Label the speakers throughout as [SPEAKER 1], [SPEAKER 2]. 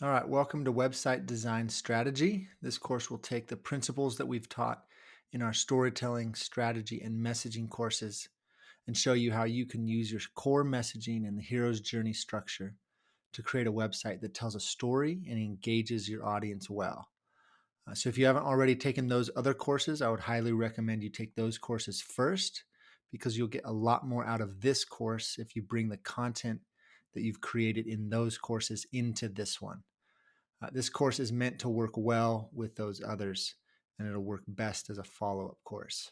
[SPEAKER 1] All right, welcome to Website Design Strategy. This course will take the principles that we've taught in our storytelling, strategy, and messaging courses and show you how you can use your core messaging and the hero's journey structure to create a website that tells a story and engages your audience well. So, if you haven't already taken those other courses, I would highly recommend you take those courses first because you'll get a lot more out of this course if you bring the content that you've created in those courses into this one. This course is meant to work well with those others, and it'll work best as a follow up course.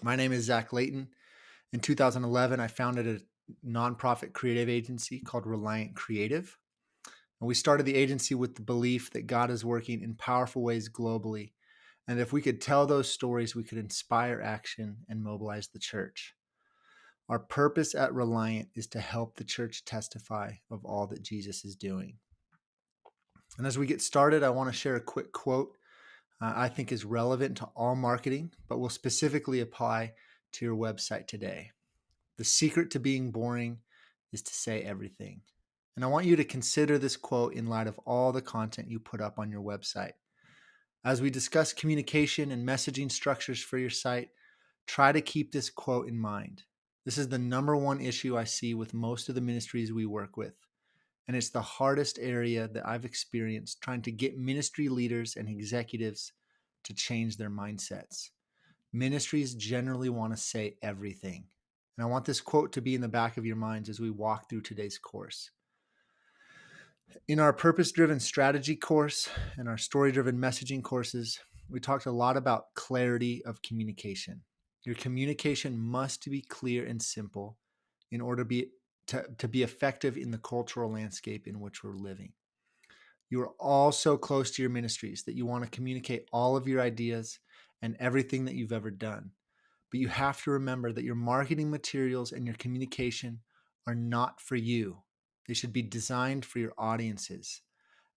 [SPEAKER 1] My name is Zach Layton. In 2011, I founded a nonprofit creative agency called Reliant Creative. And we started the agency with the belief that God is working in powerful ways globally. And if we could tell those stories, we could inspire action and mobilize the church. Our purpose at Reliant is to help the church testify of all that Jesus is doing. And as we get started, I want to share a quick quote I think is relevant to all marketing, but will specifically apply to your website today. The secret to being boring is to say everything. And I want you to consider this quote in light of all the content you put up on your website. As we discuss communication and messaging structures for your site, try to keep this quote in mind. This is the number one issue I see with most of the ministries we work with. And it's the hardest area that I've experienced trying to get ministry leaders and executives to change their mindsets. Ministries generally want to say everything. And I want this quote to be in the back of your minds as we walk through today's course. In our purpose driven strategy course and our story driven messaging courses, we talked a lot about clarity of communication. Your communication must be clear and simple in order to be effective in the cultural landscape in which we're living. You are all so close to your ministries that you want to communicate all of your ideas and everything that you've ever done. But you have to remember that your marketing materials and your communication are not for you. They should be designed for your audiences.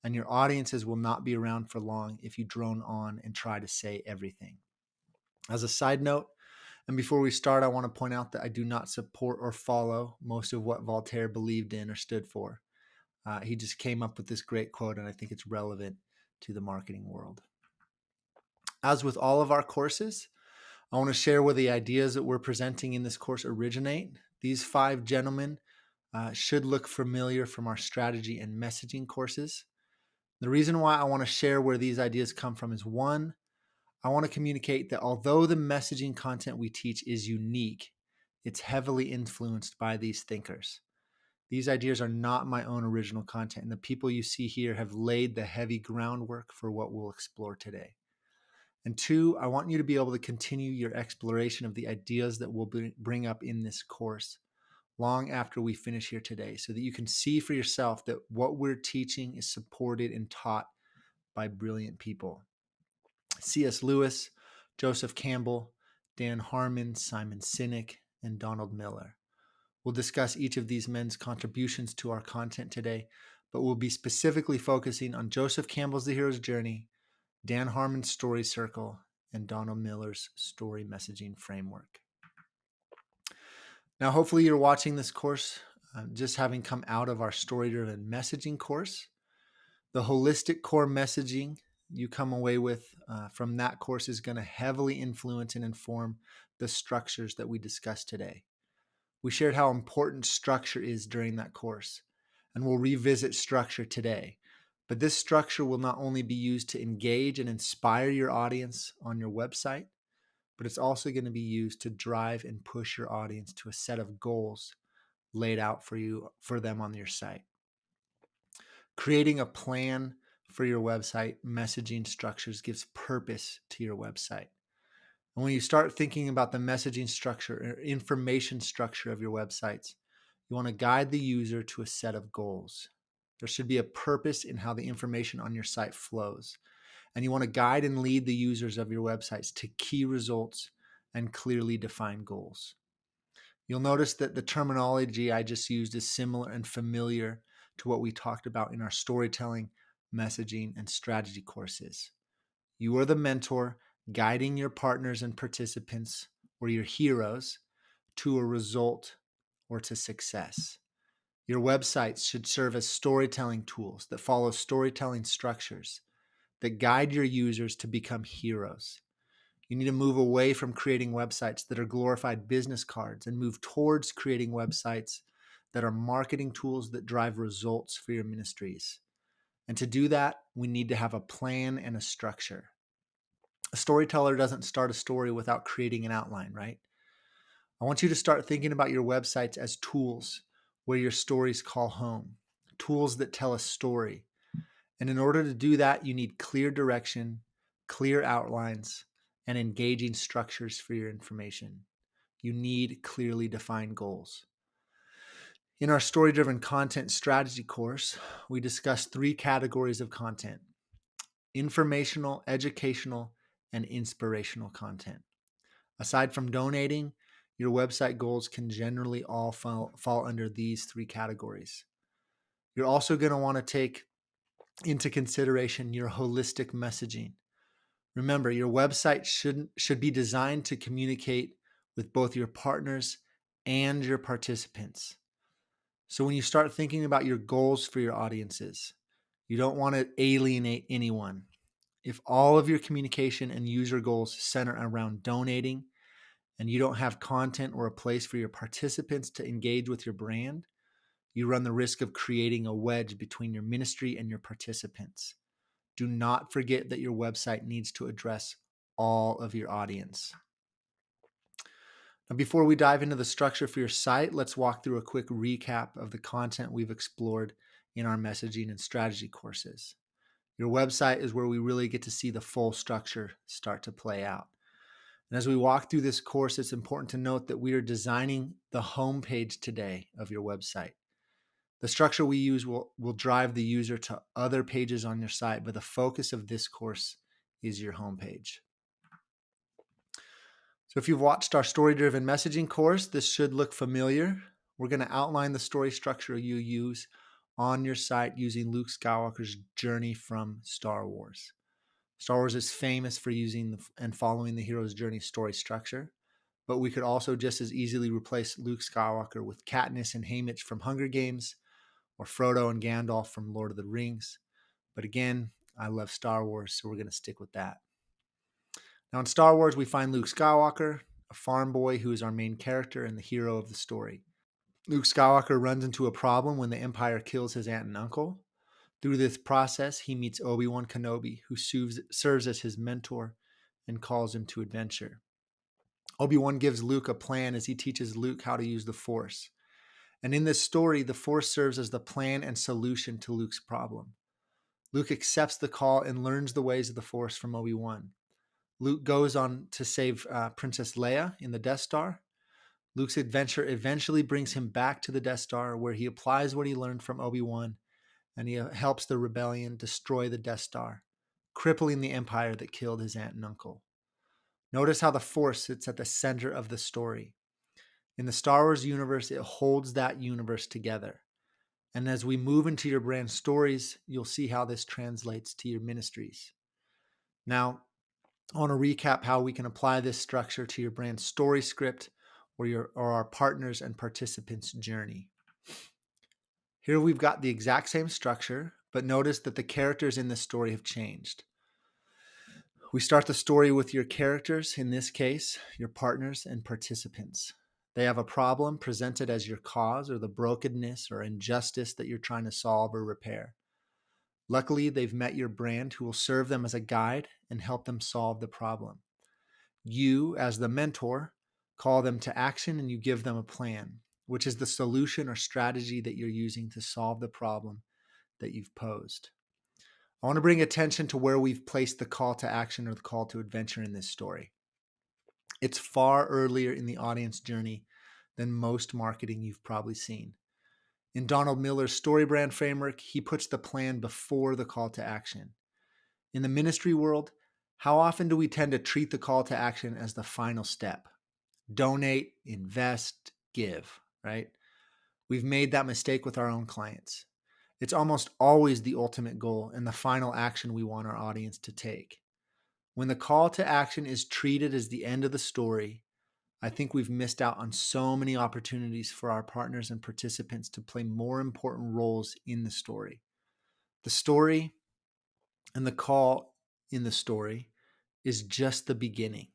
[SPEAKER 1] And your audiences will not be around for long if you drone on and try to say everything. As a side note, and before we start, I want to point out that I do not support or follow most of what Voltaire believed in or stood for. He just came up with this great quote, and I think it's relevant to the marketing world. As with all of our courses, I want to share where the ideas that we're presenting in this course originate. These five gentlemen should look familiar from our strategy and messaging courses. The reason why I want to share where these ideas come from is one, I want to communicate that although the messaging content we teach is unique, it's heavily influenced by these thinkers. These ideas are not my own original content, and the people you see here have laid the heavy groundwork for what we'll explore today. And two, I want you to be able to continue your exploration of the ideas that we'll bring up in this course long after we finish here today, so that you can see for yourself that what we're teaching is supported and taught by brilliant people. C.S. Lewis, Joseph Campbell, Dan Harmon, Simon Sinek, and Donald Miller. We'll discuss each of these men's contributions to our content today, but we'll be specifically focusing on Joseph Campbell's The Hero's Journey, Dan Harmon's Story Circle, and Donald Miller's Story Messaging Framework. Now, hopefully you're watching this course just having come out of our story-driven messaging course. The holistic core messaging you come away with from that course is going to heavily influence and inform the structures that we discussed today. We shared how important structure is during that course, and we'll revisit structure today. But this structure will not only be used to engage and inspire your audience on your website, but it's also going to be used to drive and push your audience to a set of goals laid out for them on your site. Creating a plan for your website messaging structures gives purpose to your website. And when you start thinking about the messaging structure or information structure of your websites, you want to guide the user to a set of goals. There should be a purpose in how the information on your site flows. And you want to guide and lead the users of your websites to key results and clearly defined goals. You'll notice that the terminology I just used is similar and familiar to what we talked about in our storytelling, messaging, and strategy courses. You are the mentor guiding your partners and participants, or your heroes, to a result or to success. Your websites should serve as storytelling tools that follow storytelling structures that guide your users to become heroes. You need to move away from creating websites that are glorified business cards and move towards creating websites that are marketing tools that drive results for your ministries. And to do that, we need to have a plan and a structure. A storyteller doesn't start a story without creating an outline, right? I want you to start thinking about your websites as tools where your stories call home, tools that tell a story. And in order to do that, you need clear direction, clear outlines, and engaging structures for your information. You need clearly defined goals. In our story-driven content strategy course, we discuss 3 categories of content: informational, educational, and inspirational content. Aside from donating, your website goals can generally all fall under these 3 categories. You're also going to want to take into consideration your holistic messaging. Remember, your website should be designed to communicate with both your partners and your participants. So when you start thinking about your goals for your audiences, you don't want to alienate anyone. If all of your communication and user goals center around donating and you don't have content or a place for your participants to engage with your brand, you run the risk of creating a wedge between your ministry and your participants. Do not forget that your website needs to address all of your audience. Now, before we dive into the structure for your site, let's walk through a quick recap of the content we've explored in our messaging and strategy courses. Your website is where we really get to see the full structure start to play out. And as we walk through this course, it's important to note that we are designing the homepage today of your website. The structure we use will drive the user to other pages on your site, but the focus of this course is your homepage. So if you've watched our story-driven messaging course, this should look familiar. We're going to outline the story structure you use on your site using Luke Skywalker's journey from Star Wars. Star Wars is famous for using and following the hero's journey story structure, but we could also just as easily replace Luke Skywalker with Katniss and Haymitch from Hunger Games, or Frodo and Gandalf from Lord of the Rings. But again, I love Star Wars, so we're going to stick with that. Now in Star Wars, we find Luke Skywalker, a farm boy who is our main character and the hero of the story. Luke Skywalker runs into a problem when the Empire kills his aunt and uncle. Through this process, he meets Obi-Wan Kenobi, who serves as his mentor and calls him to adventure. Obi-Wan gives Luke a plan as he teaches Luke how to use the Force. And in this story, the Force serves as the plan and solution to Luke's problem. Luke accepts the call and learns the ways of the Force from Obi-Wan. Luke goes on to save Princess Leia in the Death Star. Luke's adventure eventually brings him back to the Death Star, where he applies what he learned from Obi-Wan, and he helps the rebellion destroy the Death Star, crippling the Empire that killed his aunt and uncle. Notice how the Force sits at the center of the story. In the Star Wars universe, it holds that universe together. And as we move into your brand stories, you'll see how this translates to your ministries. Now, I want to recap how we can apply this structure to your brand story script or our partners and participants' journey. Here we've got the exact same structure, but notice that the characters in this story have changed. We start the story with your characters, in this case, your partners and participants. They have a problem presented as your cause or the brokenness or injustice that you're trying to solve or repair. Luckily, they've met your brand who will serve them as a guide and help them solve the problem. You, as the mentor, call them to action and you give them a plan, which is the solution or strategy that you're using to solve the problem that you've posed. I want to bring attention to where we've placed the call to action or the call to adventure in this story. It's far earlier in the audience journey than most marketing you've probably seen. In Donald Miller's story brand framework, he puts the plan before the call to action. In the ministry world, how often do we tend to treat the call to action as the final step? Donate, invest, give, right? We've made that mistake with our own clients. It's almost always the ultimate goal and the final action we want our audience to take. When the call to action is treated as the end of the story, I think we've missed out on so many opportunities for our partners and participants to play more important roles in the story. The story and the call in the story is just the beginning.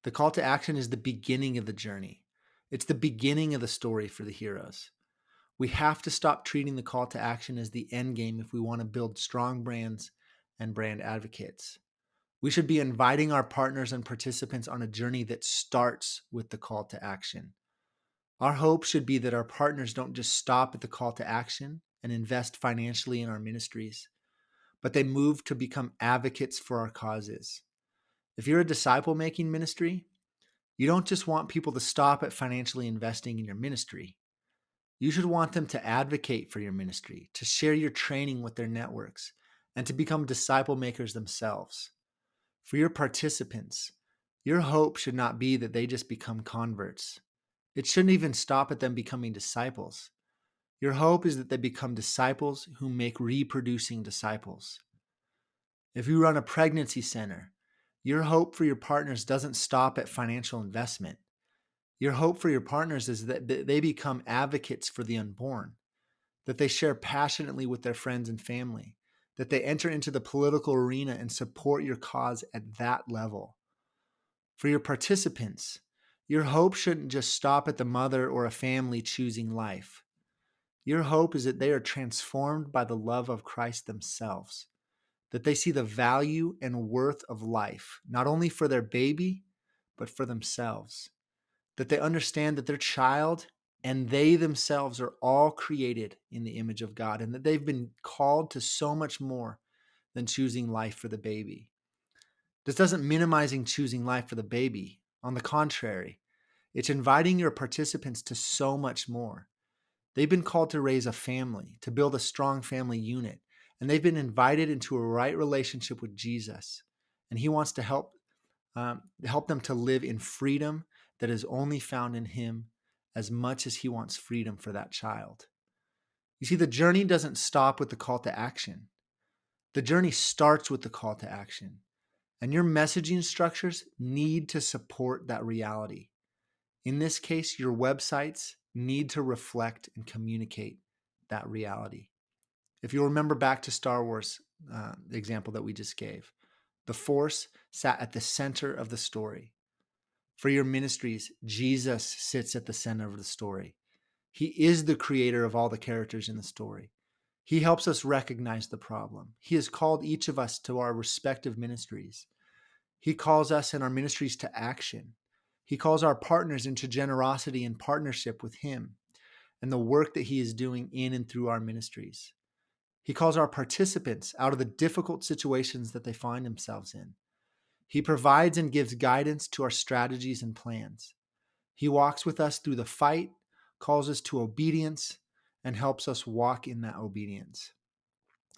[SPEAKER 1] The call to action is the beginning of the journey. It's the beginning of the story for the heroes. We have to stop treating the call to action as the end game if we want to build strong brands and brand advocates. We should be inviting our partners and participants on a journey that starts with the call to action. Our hope should be that our partners don't just stop at the call to action and invest financially in our ministries, but they move to become advocates for our causes. If you're a disciple making ministry, you don't just want people to stop at financially investing in your ministry. You should want them to advocate for your ministry, to share your training with their networks, and to become disciple makers themselves. For your participants, your hope should not be that they just become converts. It shouldn't even stop at them becoming disciples. Your hope is that they become disciples who make reproducing disciples. If you run a pregnancy center, your hope for your partners doesn't stop at financial investment. Your hope for your partners is that they become advocates for the unborn, that they share passionately with their friends and family, that they enter into the political arena and support your cause at that level. For your participants, your hope shouldn't just stop at the mother or a family choosing life. Your hope is that they are transformed by the love of Christ themselves, that they see the value and worth of life, not only for their baby, but for themselves, that they understand that their child and they themselves are all created in the image of God, and that they've been called to so much more than choosing life for the baby. This doesn't minimizing choosing life for the baby. On the contrary, it's inviting your participants to so much more. They've been called to raise a family, to build a strong family unit, and they've been invited into a right relationship with Jesus. And he wants to help them to live in freedom that is only found in him, as much as he wants freedom for that child. You see, the journey doesn't stop with the call to action. The journey starts with the call to action. And your messaging structures need to support that reality. In this case, your websites need to reflect and communicate that reality. If you'll remember back to Star Wars, the example that we just gave, the Force sat at the center of the story. For your ministries, Jesus sits at the center of the story. He is the creator of all the characters in the story. He helps us recognize the problem. He has called each of us to our respective ministries. He calls us in our ministries to action. He calls our partners into generosity and partnership with him and the work that he is doing in and through our ministries. He calls our participants out of the difficult situations that they find themselves in. He provides and gives guidance to our strategies and plans. He walks with us through the fight, calls us to obedience, and helps us walk in that obedience.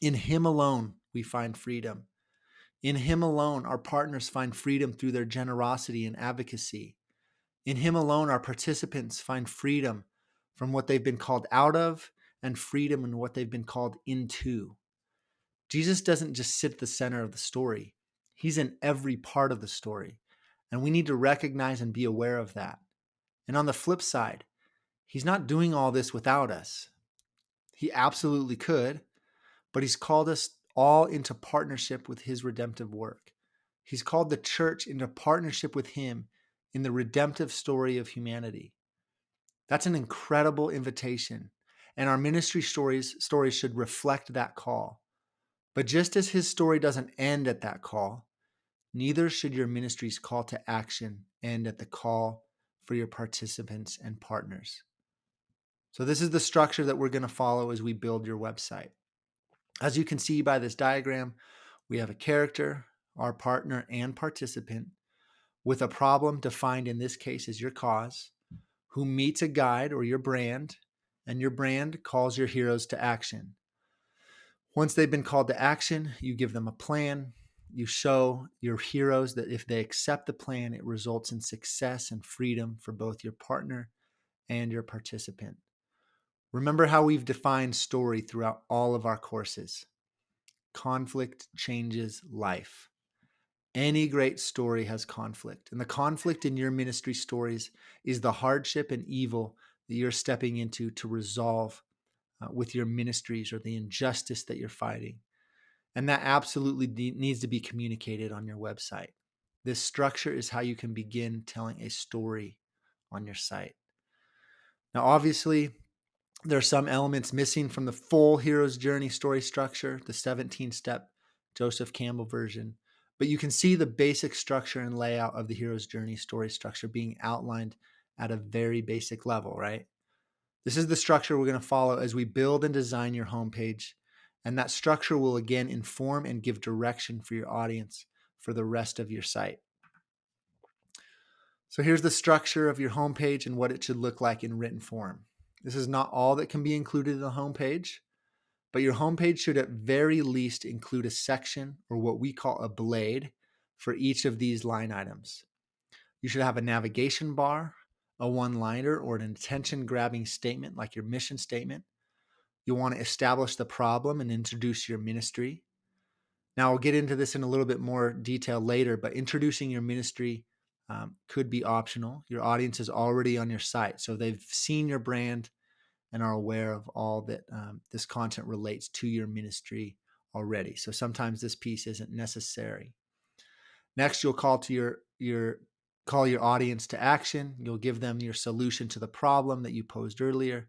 [SPEAKER 1] In him alone, we find freedom. In him alone, our partners find freedom through their generosity and advocacy. In him alone, our participants find freedom from what they've been called out of and freedom in what they've been called into. Jesus doesn't just sit at the center of the story. He's in every part of the story. And we need to recognize and be aware of that. And on the flip side, he's not doing all this without us. He absolutely could, but he's called us all into partnership with his redemptive work. He's called the church into partnership with him in the redemptive story of humanity. That's an incredible invitation, and our ministry stories should reflect that call. But just as his story doesn't end at that call, neither should your ministry's call to action end at the call for your participants and partners. So this is the structure that we're going to follow as we build your website. As you can see by this diagram, we have a character, our partner, and participant with a problem defined in this case as your cause, who meets a guide or your brand, and your brand calls your heroes to action. Once they've been called to action, you give them a plan. You show your heroes that if they accept the plan, it results in success and freedom for both your partner and your participant. Remember how we've defined story throughout all of our courses. Conflict changes life. Any great story has conflict, and the conflict in your ministry stories is the hardship and evil that you're stepping into to resolve with your ministries, or the injustice that you're fighting. And that absolutely needs to be communicated on your website. This structure is how you can begin telling a story on your site. Now, obviously, there are some elements missing from the full hero's journey story structure, the 17-step Joseph Campbell version, but you can see the basic structure and layout of the hero's journey story structure being outlined at a very basic level, right? This is the structure we're going to follow as we build and design your homepage, and that structure will again inform and give direction for your audience for the rest of your site. So here's the structure of your homepage and what it should look like in written form. This is not all that can be included in the homepage, but your homepage should at very least include a section, or what we call a blade, for each of these line items. You should have a navigation bar, a one-liner, or an attention-grabbing statement like your mission statement. You'll want to establish the problem and introduce your ministry. Now, I'll get into this in a little bit more detail later, but introducing your ministry could be optional. Your audience is already on your site, so they've seen your brand and are aware of all that this content relates to your ministry already. So sometimes this piece isn't necessary. Next, you'll call your audience to action. You'll give them your solution to the problem that you posed earlier,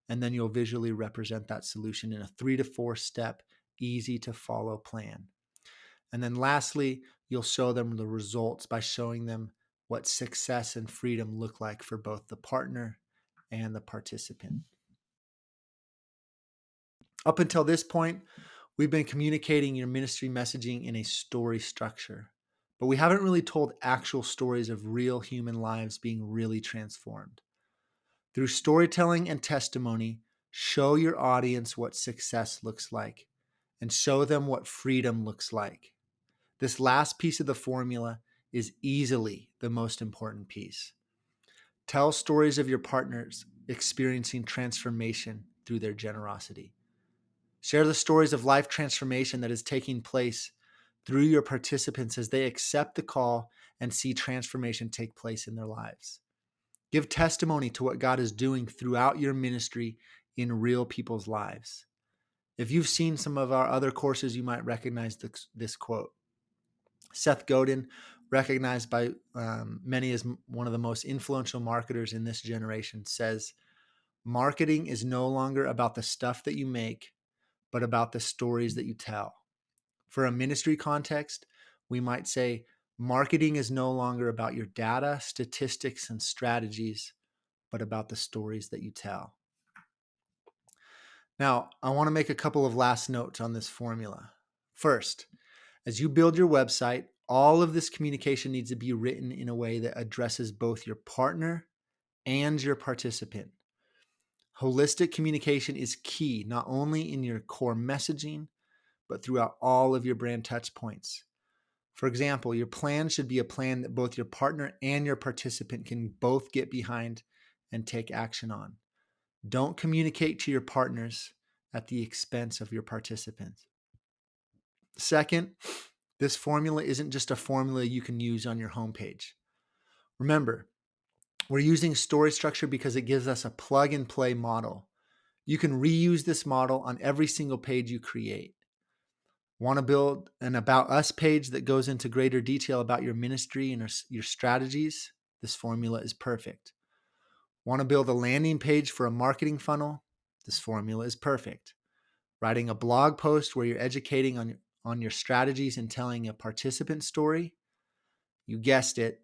[SPEAKER 1] and then you'll visually represent that solution in a 3 to 4 step, easy to follow plan. And then lastly, you'll show them the results by showing them what success and freedom look like for both the partner and the participant. Up until this point, we've been communicating your ministry messaging in a story structure, but we haven't really told actual stories of real human lives being really transformed. Through storytelling and testimony, show your audience what success looks like and show them what freedom looks like. This last piece of the formula is easily the most important piece. Tell stories of your partners experiencing transformation through their generosity. Share the stories of life transformation that is taking place through your participants as they accept the call and see transformation take place in their lives. Give testimony to what God is doing throughout your ministry in real people's lives. If you've seen some of our other courses, you might recognize this quote. Seth Godin, recognized by many as one of the most influential marketers in this generation, says, "Marketing is no longer about the stuff that you make, but about the stories that you tell." For a ministry context, we might say, marketing is no longer about your data, statistics, and strategies, but about the stories that you tell. Now, I want to make a couple of last notes on this formula. First, as you build your website, all of this communication needs to be written in a way that addresses both your partner and your participant. Holistic communication is key, not only in your core messaging, but throughout all of your brand touch points. For example, your plan should be a plan that both your partner and your participant can both get behind and take action on. Don't communicate to your partners at the expense of your participants. Second, this formula isn't just a formula you can use on your homepage. Remember, we're using story structure because it gives us a plug and play model. You can reuse this model on every single page you create. Want to build an About Us page that goes into greater detail about your ministry and your strategies? This formula is perfect. Want to build a landing page for a marketing funnel? This formula is perfect. Writing a blog post where you're educating on your strategies and telling a participant story? You guessed it.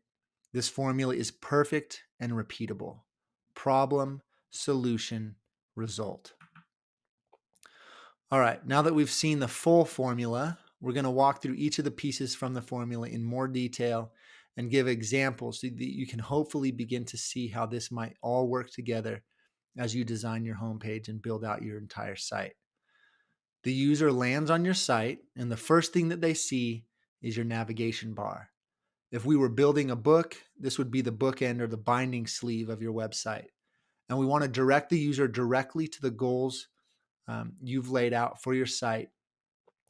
[SPEAKER 1] This formula is perfect and repeatable. Problem, solution, result. All right, now that we've seen the full formula, we're going to walk through each of the pieces from the formula in more detail and give examples so that you can hopefully begin to see how this might all work together as you design your homepage and build out your entire site. The user lands on your site, and the first thing that they see is your navigation bar. If we were building a book, this would be the bookend or the binding sleeve of your website. And we want to direct the user directly to the goals you've laid out for your site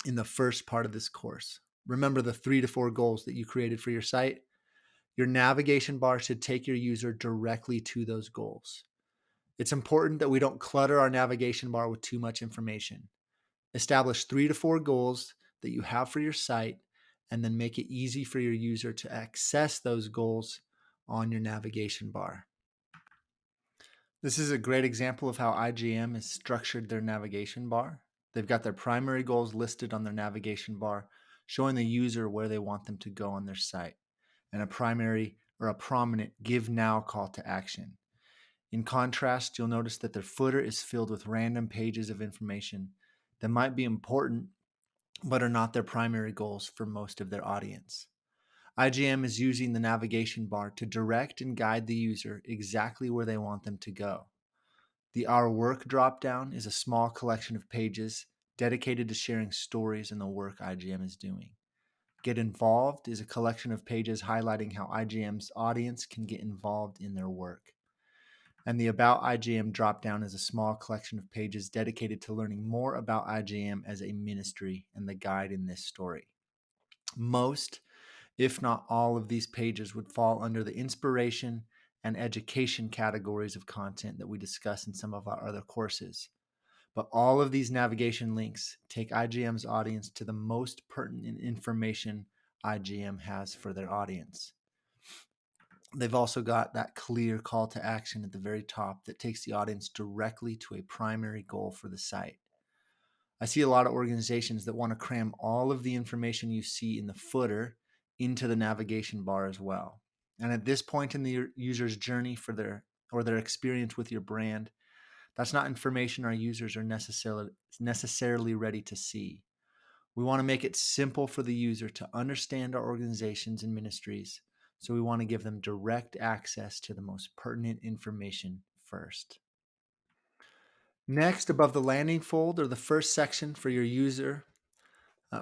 [SPEAKER 1] in the first part of this course. Remember the 3 to 4 goals that you created for your site? Your navigation bar should take your user directly to those goals. It's important that we don't clutter our navigation bar with too much information. Establish 3 to 4 goals that you have for your site, and then make it easy for your user to access those goals on your navigation bar. This is a great example of how IGM has structured their navigation bar. They've got their primary goals listed on their navigation bar, showing the user where they want them to go on their site, and a primary or a prominent Give Now call to action. In contrast, you'll notice that their footer is filled with random pages of information that might be important, but are not their primary goals for most of their audience. IGM is using the navigation bar to direct and guide the user exactly where they want them to go. The Our Work dropdown is a small collection of pages dedicated to sharing stories and the work IGM is doing. Get Involved is a collection of pages highlighting how IGM's audience can get involved in their work. And the About IGM dropdown is a small collection of pages dedicated to learning more about IGM as a ministry and the guide in this story. Most, if not all, of these pages would fall under the inspiration and education categories of content that we discuss in some of our other courses. But all of these navigation links take IGM's audience to the most pertinent information IGM has for their audience. They've also got that clear call to action at the very top that takes the audience directly to a primary goal for the site. I see a lot of organizations that want to cram all of the information you see in the footer into the navigation bar as well. And at this point in the user's journey for their experience with your brand, that's not information our users are necessarily ready to see. We want to make it simple for the user to understand our organizations and ministries, so we want to give them direct access to the most pertinent information first. Next, above the landing fold or the first section for your user,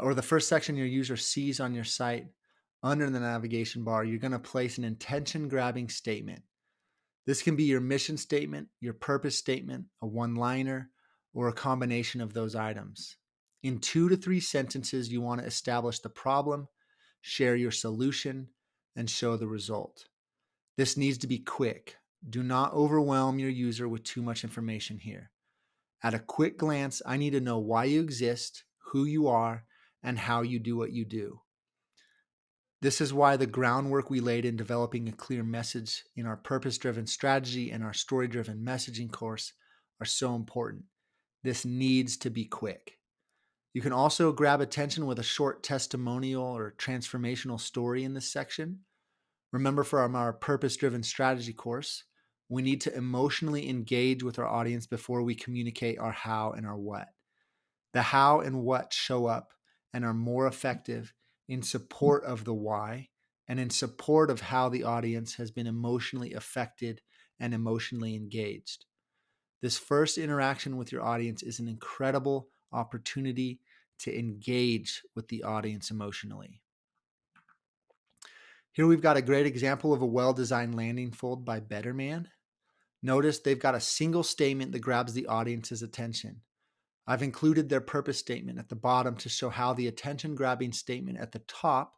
[SPEAKER 1] or the first section your user sees on your site, under the navigation bar, you're going to place an intention-grabbing statement. This can be your mission statement, your purpose statement, a one-liner, or a combination of those items. In 2 to 3 sentences, you want to establish the problem, share your solution, and show the result. This needs to be quick. Do not overwhelm your user with too much information here. At a quick glance, I need to know why you exist, who you are, and how you do what you do. This is why the groundwork we laid in developing a clear message in our purpose-driven strategy and our story-driven messaging course are so important. This needs to be quick. You can also grab attention with a short testimonial or transformational story in this section. Remember, from our purpose-driven strategy course, we need to emotionally engage with our audience before we communicate our how and our what. The how and what show up and are more effective in support of the why and in support of how the audience has been emotionally affected and emotionally engaged. This first interaction with your audience is an incredible opportunity to engage with the audience emotionally. Here we've got a great example of a well-designed landing fold by Betterman. Notice they've got a single statement that grabs the audience's attention. I've included their purpose statement at the bottom to show how the attention-grabbing statement at the top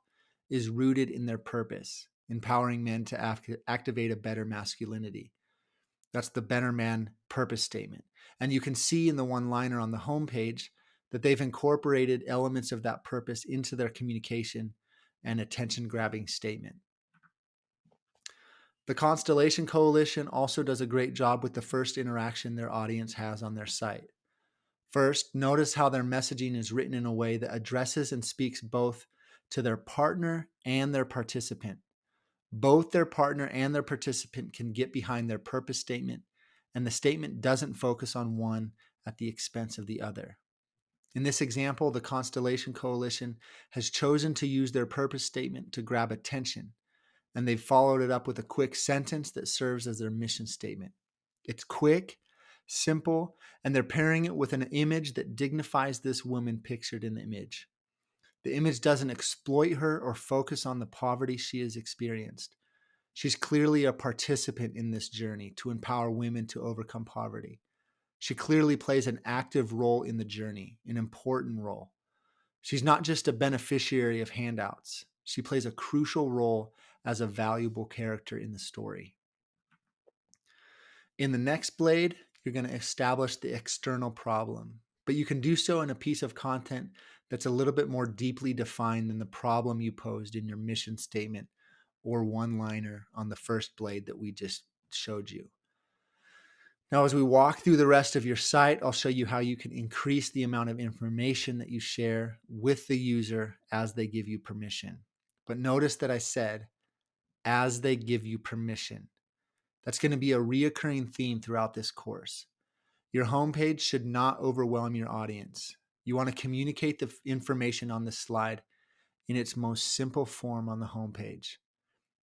[SPEAKER 1] is rooted in their purpose, empowering men to activate a better masculinity. That's the Better Man purpose statement. And you can see in the one-liner on the homepage that they've incorporated elements of that purpose into their communication and attention-grabbing statement. The Constellation Coalition also does a great job with the first interaction their audience has on their site. First, notice how their messaging is written in a way that addresses and speaks both to their partner and their participant. Both their partner and their participant can get behind their purpose statement, and the statement doesn't focus on one at the expense of the other. In this example, the Constellation Coalition has chosen to use their purpose statement to grab attention, and they've followed it up with a quick sentence that serves as their mission statement. It's quick, simple, and they're pairing it with an image that dignifies this woman pictured in the image. The image doesn't exploit her or focus on the poverty she has experienced. She's clearly a participant in this journey to empower women to overcome poverty. She clearly plays an active role in the journey, an important role. She's not just a beneficiary of handouts. She plays a crucial role as a valuable character in the story. In the next blade, you're going to establish the external problem, but you can do so in a piece of content that's a little bit more deeply defined than the problem you posed in your mission statement or one-liner on the first blade that we just showed you. Now, as we walk through the rest of your site, I'll show you how you can increase the amount of information that you share with the user as they give you permission. But notice that I said, as they give you permission. That's going to be a reoccurring theme throughout this course. Your homepage should not overwhelm your audience. You want to communicate the information on the slide in its most simple form on the homepage.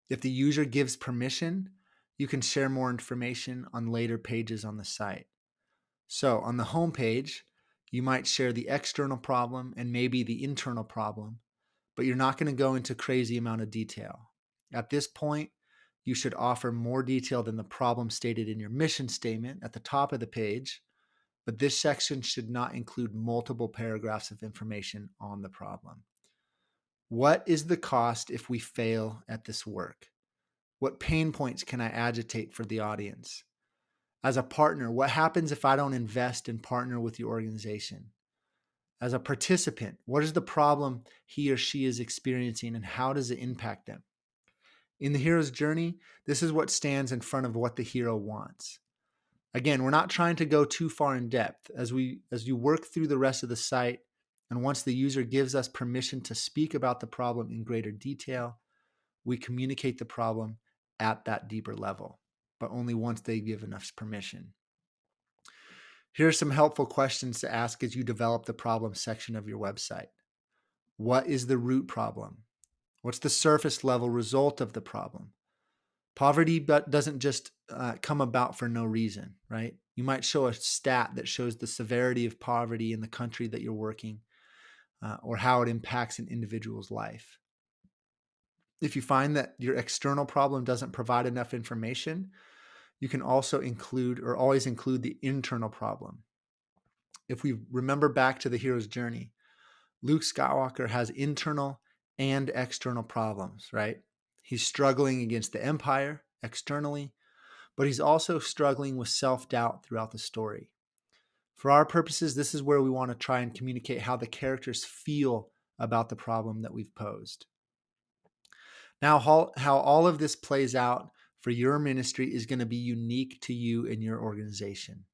[SPEAKER 1] If the user gives permission, you can share more information on later pages on the site. So on the homepage, you might share the external problem and maybe the internal problem, but you're not going to go into crazy amount of detail. At this point, you should offer more detail than the problem stated in your mission statement at the top of the page, but this section should not include multiple paragraphs of information on the problem. What is the cost if we fail at this work? What pain points can I agitate for the audience? As a partner, what happens if I don't invest and partner with your organization? As a participant, what is the problem he or she is experiencing and how does it impact them? In the hero's journey, this is what stands in front of what the hero wants. Again, we're not trying to go too far in depth. As you work through the rest of the site, and once the user gives us permission to speak about the problem in greater detail, we communicate the problem at that deeper level, but only once they give enough permission. Here are some helpful questions to ask as you develop the problem section of your website. What is the root problem? What's the surface level result of the problem? Poverty doesn't just come about for no reason, right? You might show a stat that shows the severity of poverty in the country that you're working or how it impacts an individual's life. If you find that your external problem doesn't provide enough information, you can also include or always include the internal problem. If we remember back to the hero's journey, Luke Skywalker has internal and external problems, right? He's struggling against the Empire externally, but he's also struggling with self-doubt throughout the story. For our purposes, this is where we want to try and communicate how the characters feel about the problem that we've posed. Now, how all of this plays out for your ministry is going to be unique to you and your organization.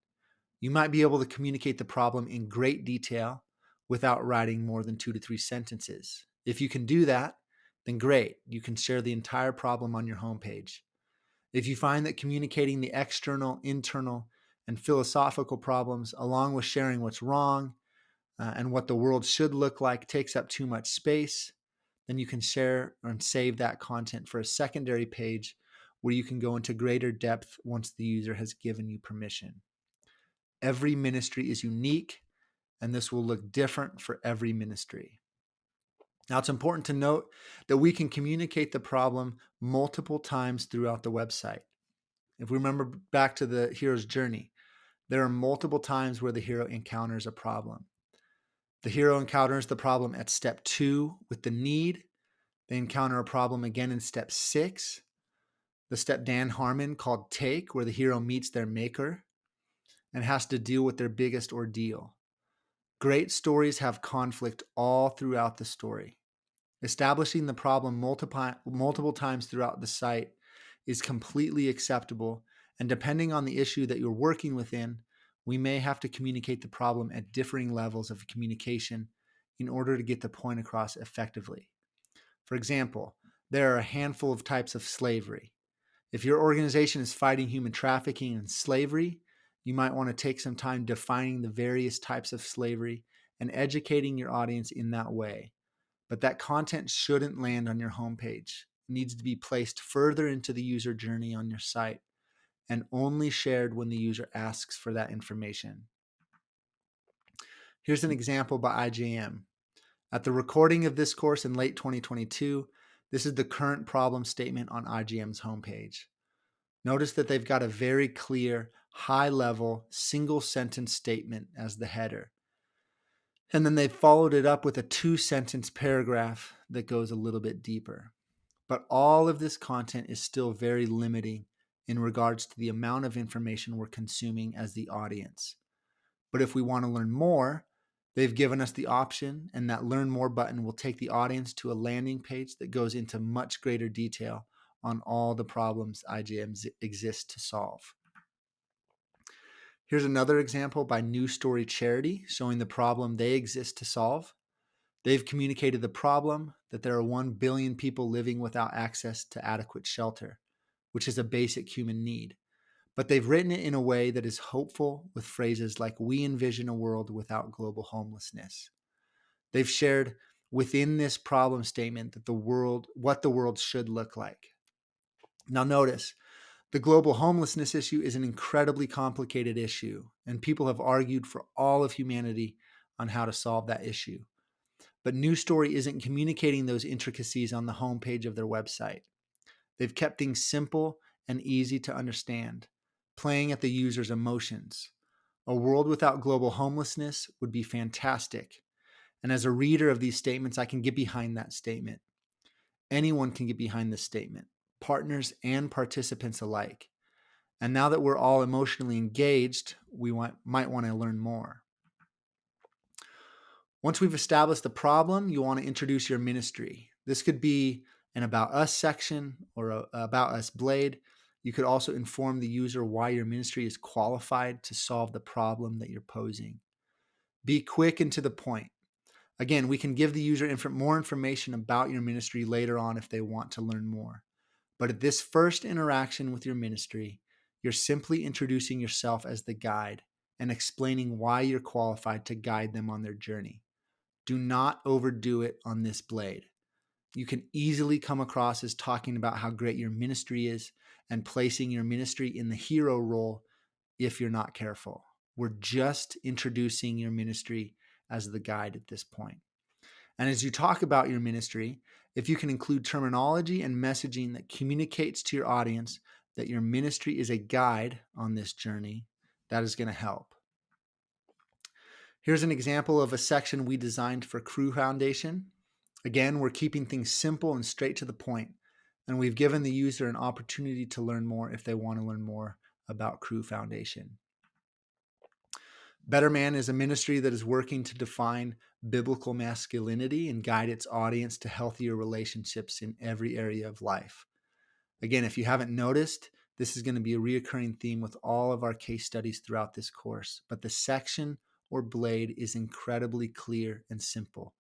[SPEAKER 1] You might be able to communicate the problem in great detail without writing more than 2 to 3 sentences. If you can do that, then great. You can share the entire problem on your homepage. If you find that communicating the external, internal, and philosophical problems, along with sharing what's wrong and what the world should look like, takes up too much space, then you can share and save that content for a secondary page where you can go into greater depth once the user has given you permission. Every ministry is unique, and this will look different for every ministry. Now, it's important to note that we can communicate the problem multiple times throughout the website. If we remember back to the hero's journey, there are multiple times where the hero encounters a problem. The hero encounters the problem at step 2 with the need. They encounter a problem again in step 6, the step Dan Harmon called Take, where the hero meets their maker and has to deal with their biggest ordeal. Great stories have conflict all throughout the story. Establishing the problem multiple times throughout the site is completely acceptable, and depending on the issue that you're working within, we may have to communicate the problem at differing levels of communication in order to get the point across effectively. For example, there are a handful of types of slavery. If your organization is fighting human trafficking and slavery, you might want to take some time defining the various types of slavery and educating your audience in that way. But that content shouldn't land on your homepage. It needs to be placed further into the user journey on your site and only shared when the user asks for that information. Here's an example by IJM. At the recording of this course in late 2022, this is the current problem statement on IGM's homepage. Notice that they've got a very clear, high-level, single-sentence statement as the header. And then they followed it up with a 2-sentence paragraph that goes a little bit deeper. But all of this content is still very limiting in regards to the amount of information we're consuming as the audience. But if we want to learn more, they've given us the option, and that Learn More button will take the audience to a landing page that goes into much greater detail on all the problems IJM exists to solve. Here's another example by New Story Charity showing the problem they exist to solve. They've communicated the problem that there are 1 billion people living without access to adequate shelter, which is a basic human need. But they've written it in a way that is hopeful with phrases like, "We envision a world without global homelessness." They've shared within this problem statement that what the world should look like. Now notice, the global homelessness issue is an incredibly complicated issue, and people have argued for all of humanity on how to solve that issue. But New Story isn't communicating those intricacies on the homepage of their website. They've kept things simple and easy to understand, playing at the user's emotions. A world without global homelessness would be fantastic. And as a reader of these statements, I can get behind that statement. Anyone can get behind this statement, partners and participants alike. And now that we're all emotionally engaged, we might want to learn more. Once we've established the problem, you want to introduce your ministry. This could be an About Us section or a About Us blade. You could also inform the user why your ministry is qualified to solve the problem that you're posing. Be quick and to the point. Again, we can give the user more information about your ministry later on if they want to learn more. But at this first interaction with your ministry, you're simply introducing yourself as the guide and explaining why you're qualified to guide them on their journey. Do not overdo it on this blade. You can easily come across as talking about how great your ministry is and placing your ministry in the hero role if you're not careful. We're just introducing your ministry as the guide at this point. And as you talk about your ministry, if you can include terminology and messaging that communicates to your audience that your ministry is a guide on this journey, that is going to help. Here's an example of a section we designed for Crew Foundation. Again, we're keeping things simple and straight to the point, and we've given the user an opportunity to learn more if they want to learn more about Crew Foundation. Better Man is a ministry that is working to define biblical masculinity and guide its audience to healthier relationships in every area of life. Again, if you haven't noticed, this is going to be a reoccurring theme with all of our case studies throughout this course, but the section or blade is incredibly clear and simple.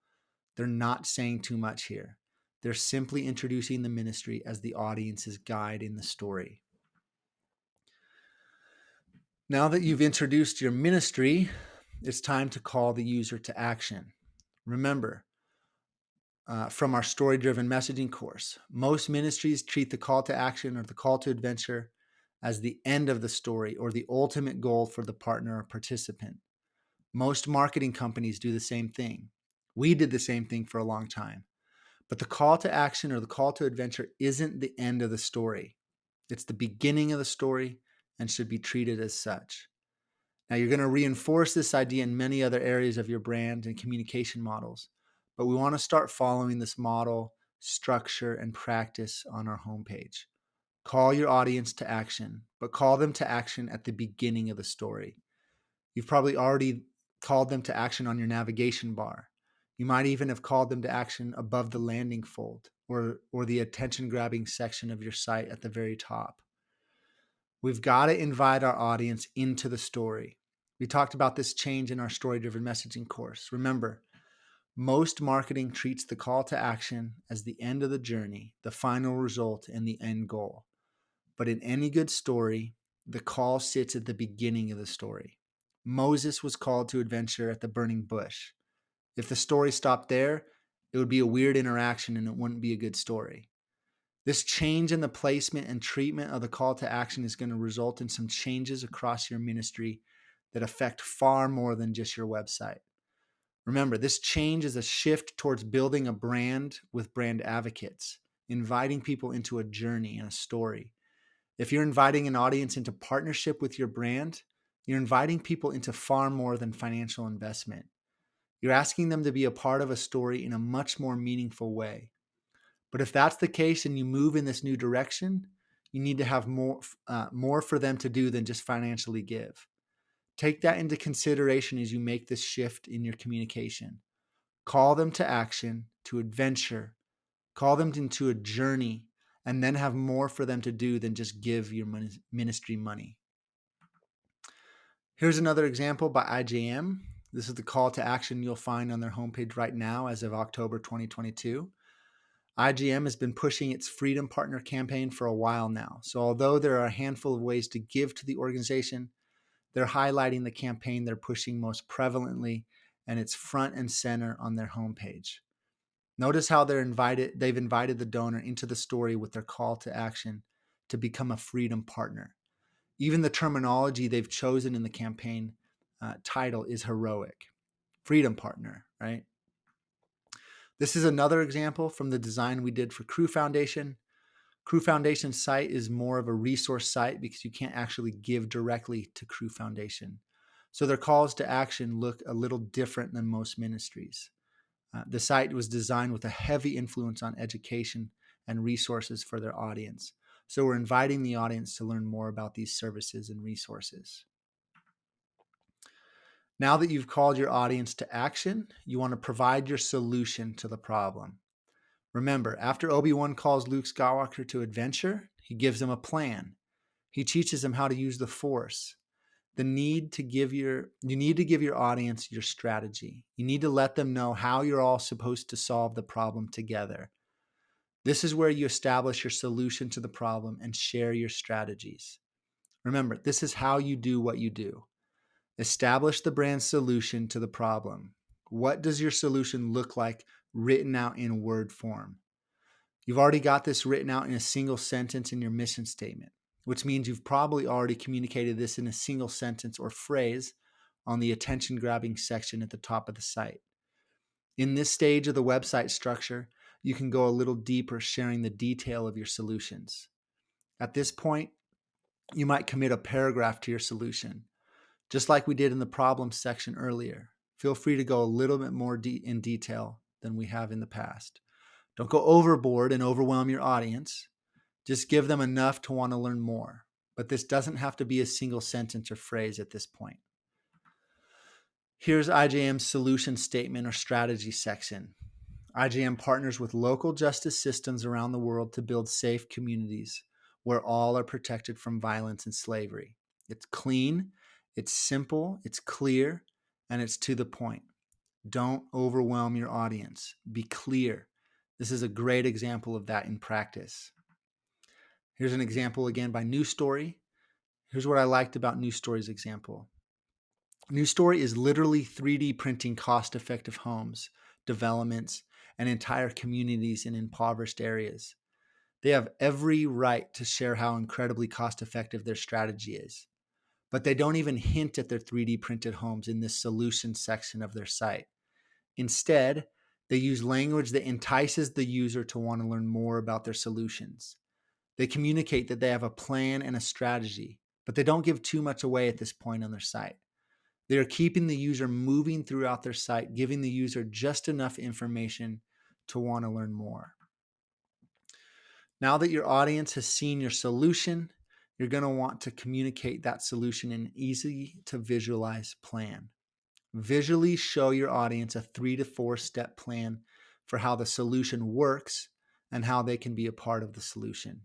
[SPEAKER 1] They're not saying too much here. They're simply introducing the ministry as the audience's guide in the story. Now that you've introduced your ministry, it's time to call the user to action. Remember, from our story-driven messaging course, most ministries treat the call to action or the call to adventure as the end of the story or the ultimate goal for the partner or participant. Most marketing companies do the same thing. We did the same thing for a long time. But the call to action or the call to adventure isn't the end of the story. It's the beginning of the story and should be treated as such. Now, you're going to reinforce this idea in many other areas of your brand and communication models, but we want to start following this model, structure, and practice on our homepage. Call your audience to action, but call them to action at the beginning of the story. You've probably already called them to action on your navigation bar. You might even have called them to action above the landing fold or the attention-grabbing section of your site at the very top. We've got to invite our audience into the story. We talked about this change in our story-driven messaging course. Remember, most marketing treats the call to action as the end of the journey, the final result, and the end goal. But in any good story, the call sits at the beginning of the story. Moses was called to adventure at the burning bush. If the story stopped there, it would be a weird interaction and it wouldn't be a good story. This change in the placement and treatment of the call to action is going to result in some changes across your ministry that affect far more than just your website. Remember, this change is a shift towards building a brand with brand advocates, inviting people into a journey and a story. If you're inviting an audience into partnership with your brand, you're inviting people into far more than financial investment. You're asking them to be a part of a story in a much more meaningful way. But if that's the case and you move in this new direction, you need to have more for them to do than just financially give. Take that into consideration as you make this shift in your communication. Call them to action, to adventure, call them into a journey, and then have more for them to do than just give your ministry money. Here's another example by IJM. This is the call to action you'll find on their homepage right now as of October 2022. IGM has been pushing its Freedom Partner campaign for a while now. So although there are a handful of ways to give to the organization, they're highlighting the campaign they're pushing most prevalently, and it's front and center on their homepage. Notice how they've invited the donor into the story with their call to action to become a Freedom Partner. Even the terminology they've chosen in the campaign title is heroic. Freedom Partner, right? This is another example from the design we did for Crew Foundation. Crew Foundation's site is more of a resource site because you can't actually give directly to Crew Foundation. So their calls to action look a little different than most ministries. The site was designed with a heavy influence on education and resources for their audience. So we're inviting the audience to learn more about these services and resources. Now that you've called your audience to action, you want to provide your solution to the problem. Remember, after Obi-Wan calls Luke Skywalker to adventure, he gives him a plan. He teaches him how to use the Force. You need to give your audience your strategy. You need to let them know how you're all supposed to solve the problem together. This is where you establish your solution to the problem and share your strategies. Remember, this is how you do what you do. Establish the brand's solution to the problem. What does your solution look like written out in word form? You've already got this written out in a single sentence in your mission statement, which means you've probably already communicated this in a single sentence or phrase on the attention-grabbing section at the top of the site. In this stage of the website structure, you can go a little deeper, sharing the detail of your solutions. At this point, you might commit a paragraph to your solution. Just like we did in the problems section earlier, feel free to go a little bit more in detail than we have in the past. Don't go overboard and overwhelm your audience. Just give them enough to want to learn more. But this doesn't have to be a single sentence or phrase at this point. Here's IJM's solution statement or strategy section. IJM partners with local justice systems around the world to build safe communities where all are protected from violence and slavery. It's clean, it's simple, it's clear, and it's to the point. Don't overwhelm your audience. Be clear. This is a great example of that in practice. Here's an example again by New Story. Here's what I liked about New Story's example. New Story is literally 3D printing cost-effective homes, developments, and entire communities in impoverished areas. They have every right to share how incredibly cost-effective their strategy is. But they don't even hint at their 3D printed homes in this solution section of their site. Instead, they use language that entices the user to want to learn more about their solutions. They communicate that they have a plan and a strategy, but they don't give too much away at this point on their site. They are keeping the user moving throughout their site, giving the user just enough information to want to learn more. Now that your audience has seen your solution, you're going to want to communicate that solution in an easy to visualize plan. Visually show your audience a 3 to 4 step plan for how the solution works and how they can be a part of the solution.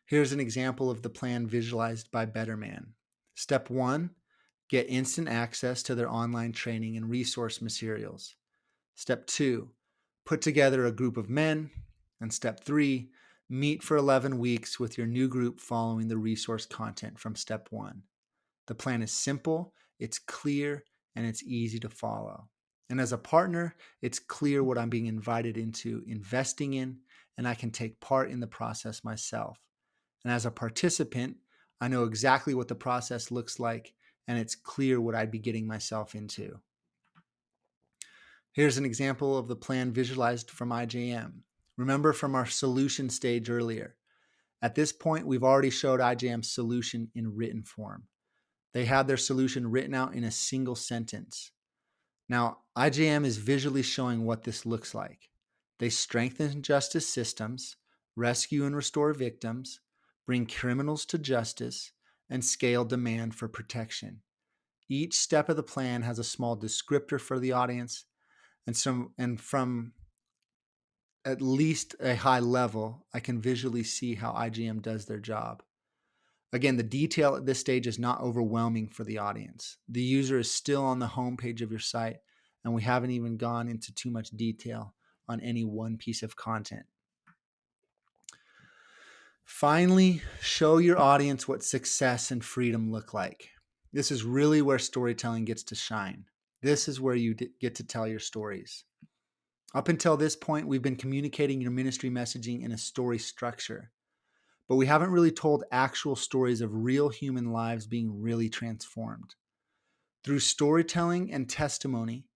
[SPEAKER 1] Here's an example of the plan visualized by Betterman. Step 1, get instant access to their online training and resource materials. Step 2, put together a group of men. And step 3, meet for 11 weeks with your new group following the resource content from step 1. The plan is simple, it's clear, and it's easy to follow. And as a partner, it's clear what I'm being invited into investing in, and I can take part in the process myself. And as a participant, I know exactly what the process looks like, and it's clear what I'd be getting myself into. Here's an example of the plan visualized from IJM. Remember from our solution stage earlier. At this point, we've already showed IJM's solution in written form. They had their solution written out in a single sentence. Now, IJM is visually showing what this looks like. They strengthen justice systems, rescue and restore victims, bring criminals to justice, and scale demand for protection. Each step of the plan has a small descriptor for the audience, and from at least a high level, I can visually see how IGM does their job. Again, the detail at this stage is not overwhelming for the audience. The user is still on the home page of your site, and we haven't even gone into too much detail on any one piece of content. Finally, show your audience what success and freedom look like. This is really where storytelling gets to shine. This is where you get to tell your stories. Up until this point, we've been communicating your ministry messaging in a story structure, but we haven't really told actual stories of real human lives being really transformed. Through storytelling and testimony,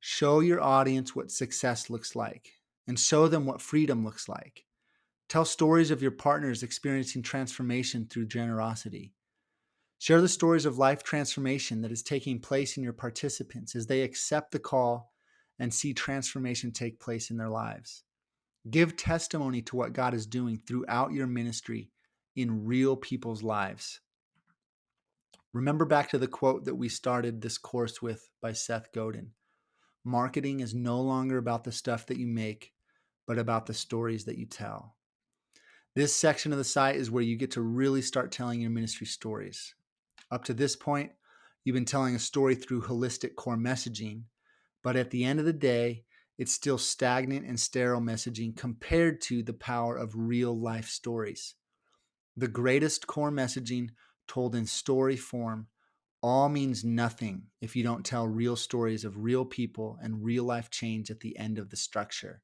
[SPEAKER 1] show your audience what success looks like and show them what freedom looks like. Tell stories of your partners experiencing transformation through generosity. Share the stories of life transformation that is taking place in your participants as they accept the call and see transformation take place in their lives. Give testimony to what God is doing throughout your ministry in real people's lives. Remember back to the quote that we started this course with by Seth Godin. Marketing is no longer about the stuff that you make, but about the stories that you tell. This section of the site is where you get to really start telling your ministry stories. Up to this point, you've been telling a story through holistic core messaging, but at the end of the day, it's still stagnant and sterile messaging compared to the power of real life stories. The greatest core messaging told in story form all means nothing if you don't tell real stories of real people and real life change at the end of the structure.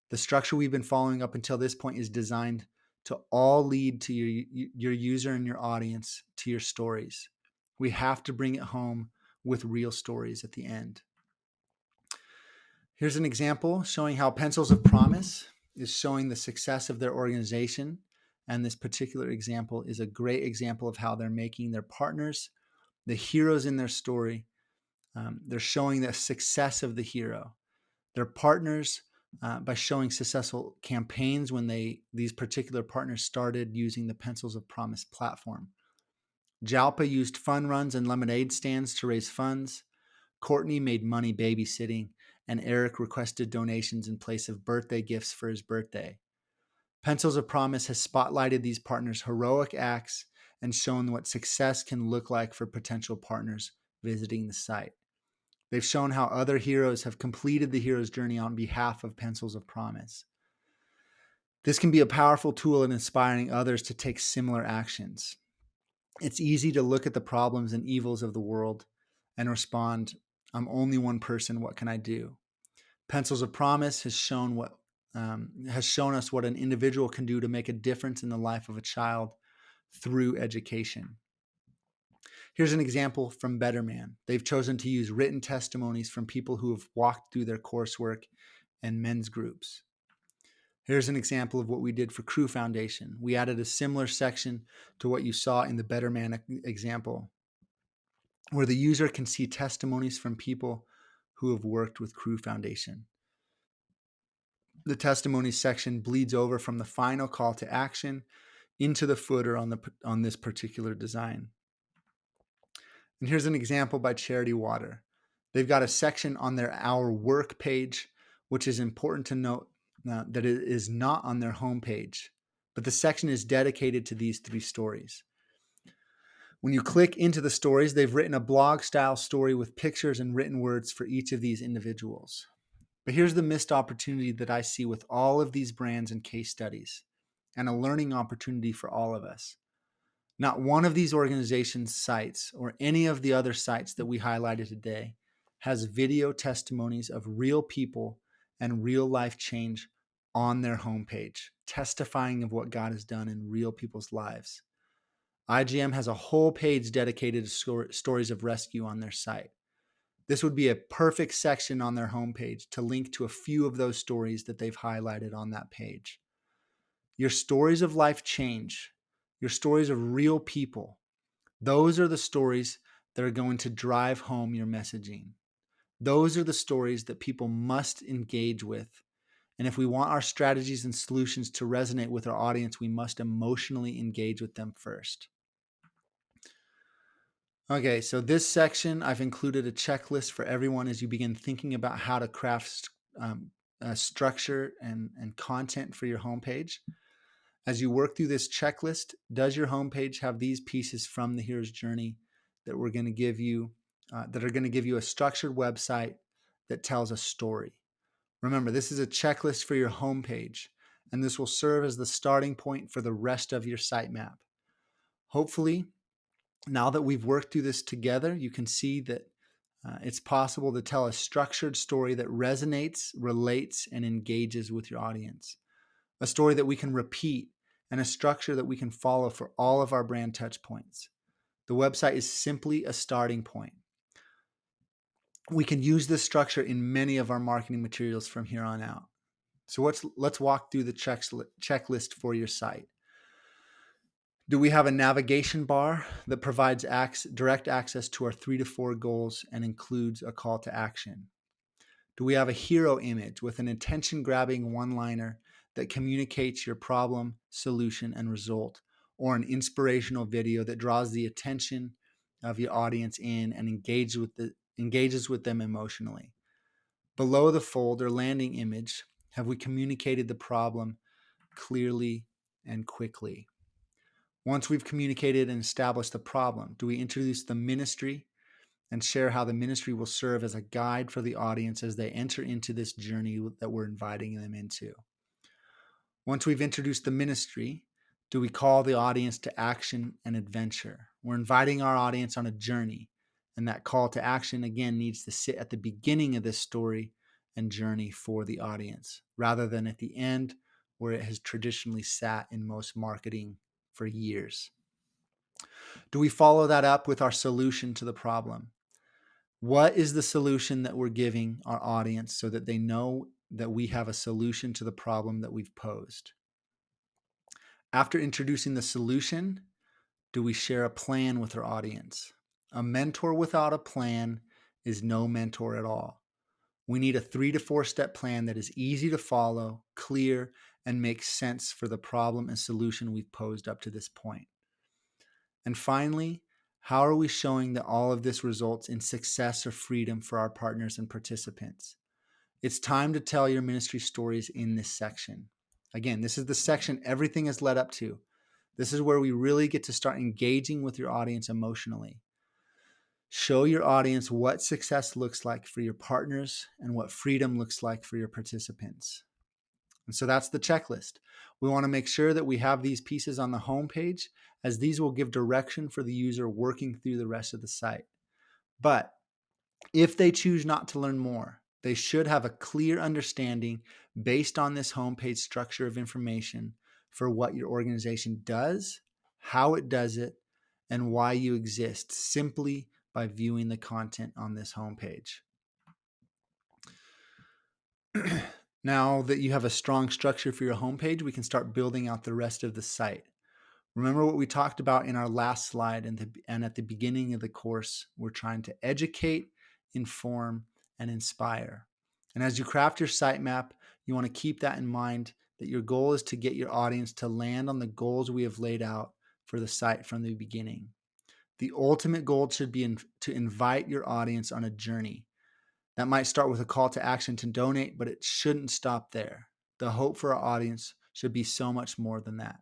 [SPEAKER 1] The structure we've been following up until this point is designed to all lead to your user and your audience to your stories. We have to bring it home with real stories at the end. Here's an example showing how Pencils of Promise is showing the success of their organization. And this particular example is a great example of how they're making their partners the heroes in their story. They're showing the success of the hero. Their partners, by showing successful campaigns when these particular partners started using the Pencils of Promise platform. Jalpa used fun runs and lemonade stands to raise funds. Courtney made money babysitting, and Eric requested donations in place of birthday gifts for his birthday. Pencils of Promise has spotlighted these partners' heroic acts and shown what success can look like for potential partners visiting the site. They've shown how other heroes have completed the hero's journey on behalf of Pencils of Promise. This can be a powerful tool in inspiring others to take similar actions. It's easy to look at the problems and evils of the world and respond, I'm only one person, what can I do? Pencils of Promise has shown us what an individual can do to make a difference in the life of a child through education. Here's an example from Better Man. They've chosen to use written testimonies from people who have walked through their coursework and men's groups. Here's an example of what we did for Crew Foundation. We added a similar section to what you saw in the Better Man example, where the user can see testimonies from people who have worked with Crew Foundation. The testimonies section bleeds over from the final call to action into the footer on this particular design. And here's an example by Charity Water. They've got a section on their Our Work page, which is important to note that it is not on their homepage, but the section is dedicated to these 3 stories. When you click into the stories, they've written a blog-style story with pictures and written words for each of these individuals. But here's the missed opportunity that I see with all of these brands and case studies, and a learning opportunity for all of us. Not one of these organizations' sites or any of the other sites that we highlighted today has video testimonies of real people and real life change on their homepage, testifying of what God has done in real people's lives. IGM has a whole page dedicated to stories of rescue on their site. This would be a perfect section on their homepage to link to a few of those stories that they've highlighted on that page. Your stories of life change, your stories of real people, those are the stories that are going to drive home your messaging. Those are the stories that people must engage with. And if we want our strategies and solutions to resonate with our audience, we must emotionally engage with them first. Okay, so this section, I've included a checklist for everyone as you begin thinking about how to craft structure and content for your homepage. As you work through this checklist, does your homepage have these pieces from the hero's journey that we're going to give you, that are going to give you a structured website that tells a story? Remember, this is a checklist for your homepage, and this will serve as the starting point for the rest of your sitemap. Hopefully, now that we've worked through this together, you can see that it's possible to tell a structured story that resonates, relates, and engages with your audience. A story that we can repeat and a structure that we can follow for all of our brand touch points. The website is simply a starting point. We can use this structure in many of our marketing materials from here on out. So let's walk through the checklist for your site. Do we have a navigation bar that provides direct access to our 3 to 4 goals and includes a call to action? Do we have a hero image with an attention-grabbing one-liner that communicates your problem, solution, and result, or an inspirational video that draws the attention of your audience in and engages with them emotionally? Below the fold or landing image, have we communicated the problem clearly and quickly? Once we've communicated and established the problem, do we introduce the ministry and share how the ministry will serve as a guide for the audience as they enter into this journey that we're inviting them into? Once we've introduced the ministry, do we call the audience to action and adventure? We're inviting our audience on a journey, and that call to action, again, needs to sit at the beginning of this story and journey for the audience, rather than at the end where it has traditionally sat in most marketing for years. Do we follow that up with our solution to the problem? What is the solution that we're giving our audience so that they know that we have a solution to the problem that we've posed? After introducing the solution, do we share a plan with our audience? A mentor without a plan is no mentor at all. We need a 3 to 4 step plan that is easy to follow, clear, and makes sense for the problem and solution we've posed up to this point. And finally, how are we showing that all of this results in success or freedom for our partners and participants? It's time to tell your ministry stories in this section. Again, this is the section everything has led up to. This is where we really get to start engaging with your audience emotionally. Show your audience what success looks like for your partners and what freedom looks like for your participants. And so that's the checklist. We want to make sure that we have these pieces on the homepage, as these will give direction for the user working through the rest of the site. But if they choose not to learn more, they should have a clear understanding based on this homepage structure of information for what your organization does, how it does it, and why you exist simply by viewing the content on this homepage. Now that you have a strong structure for your homepage, we can start building out the rest of the site. Remember what we talked about in our last slide and at the beginning of the course. We're trying to educate, inform, and inspire. And as you craft your sitemap, you want to keep that in mind, that your goal is to get your audience to land on the goals we have laid out for the site from the beginning. The ultimate goal should be to invite your audience on a journey. That might start with a call to action to donate, but it shouldn't stop there. The hope for our audience should be so much more than that.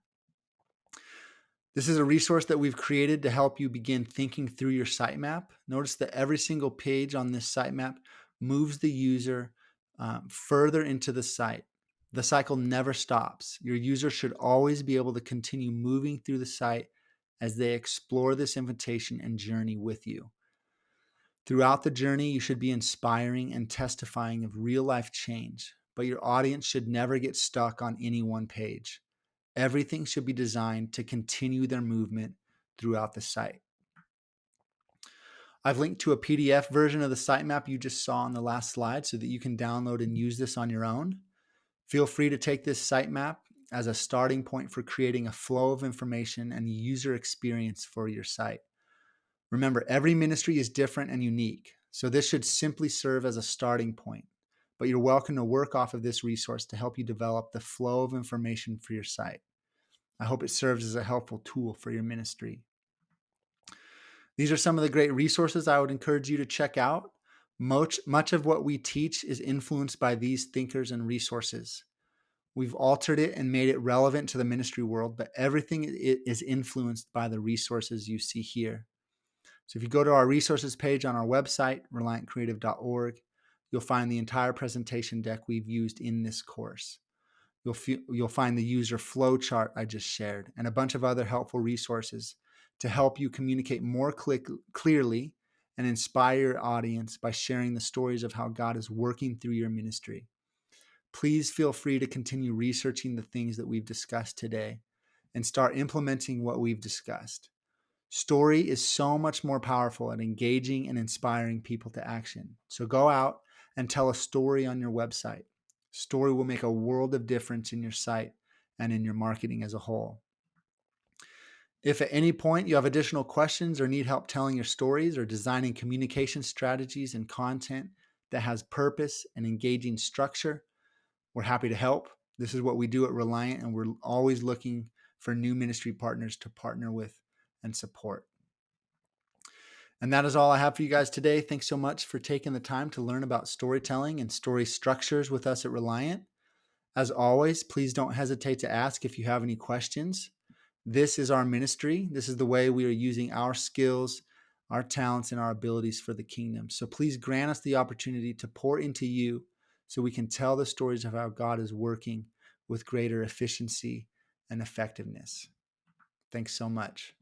[SPEAKER 1] This is a resource that we've created to help you begin thinking through your sitemap. Notice that every single page on this sitemap moves the user further into the site. The cycle never stops. Your user should always be able to continue moving through the site as they explore this invitation and journey with you. Throughout the journey, you should be inspiring and testifying of real-life change, but your audience should never get stuck on any one page. Everything should be designed to continue their movement throughout the site. I've linked to a PDF version of the sitemap you just saw on the last slide so that you can download and use this on your own. Feel free to take this sitemap as a starting point for creating a flow of information and user experience for your site. Remember, every ministry is different and unique, So this should simply serve as a starting point, but you're welcome to work off of this resource to help you develop the flow of information for your site. I hope it serves as a helpful tool for your ministry. These are some of the great resources I would encourage you to check out. Much of what we teach is influenced by these thinkers and resources. We've altered it and made it relevant to the ministry world, but everything is influenced by the resources you see here. So if you go to our resources page on our website, reliantcreative.org, you'll find the entire presentation deck we've used in this course. You'll find the user flow chart I just shared and a bunch of other helpful resources to help you communicate more clearly and inspire your audience by sharing the stories of how God is working through your ministry. Please feel free to continue researching the things that we've discussed today and start implementing what we've discussed. Story is so much more powerful at engaging and inspiring people to action. So go out and tell a story on your website. Story will make a world of difference in your site and in your marketing as a whole. If at any point you have additional questions or need help telling your stories or designing communication strategies and content that has purpose and engaging structure, we're happy to help. This is what we do at Reliant, and we're always looking for new ministry partners to partner with and support. And that is all I have for you guys today. Thanks so much for taking the time to learn about storytelling and story structures with us at Reliant. As always, please don't hesitate to ask if you have any questions. This is our ministry. This is the way we are using our skills, our talents, and our abilities for the kingdom. So please grant us the opportunity to pour into you so we can tell the stories of how God is working with greater efficiency and effectiveness. Thanks so much.